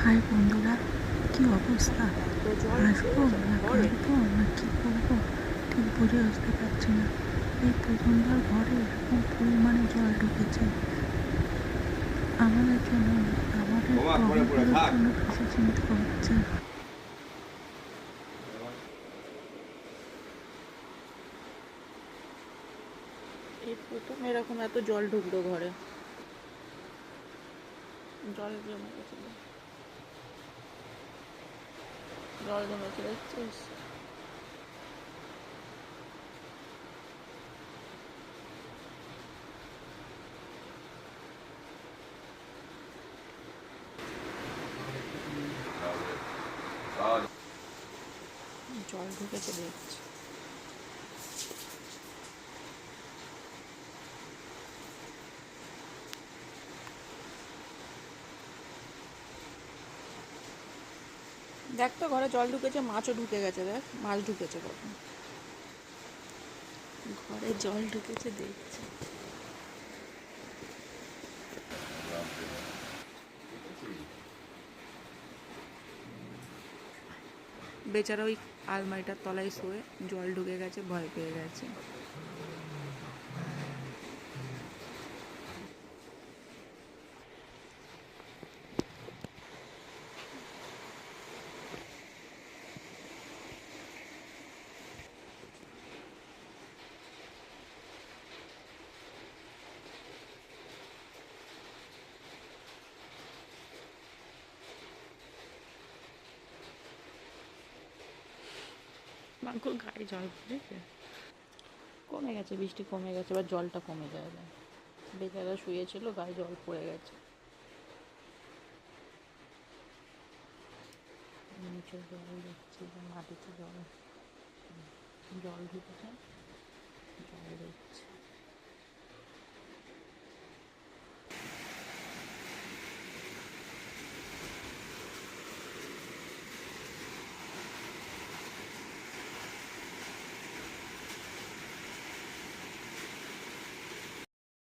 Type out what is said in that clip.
High বন্ধুরা, কি অবস্থা? আসবো না কাঁদবো না কি করবো ঠিক বুঝে উঠতে পারছি না। এই প্রথমবার ঘরে এরকম পরিমাণে জল ঢুকেছে। আমাদের জন্য, আমাদের টবেগুলোর জন্য বেশি চিন্তা হচ্ছে। এই প্রথম এরকম এত জল ঢুকলো ঘরে। জল জমে গেছিল, জল জমেছে দেখছিস? জল ঢুকেছে দেখছি। দেখ তো ঘরে জল ঢুকেছে, মাছও ঢুকে গেছে। দেখ মাছ ঢুকেছে কখন। ঘরে জল ঢুকেছে দেখছি। বেচারা ওই আলমারিটার তলায় শুয়ে জল ঢুকে গেছে, ভয় পেয়ে গেছে। মাংকুর গায়ে জল পড়েছে, কমে গেছে, বৃষ্টি কমে গেছে, এবার জলটা কমে যাবে। বেচারা শুয়েছিল, গায়ে জল পড়ে গেছে। নিচে জল দেখছি, মাটিতে জল জল ঢুকেছে, জল দেখছি।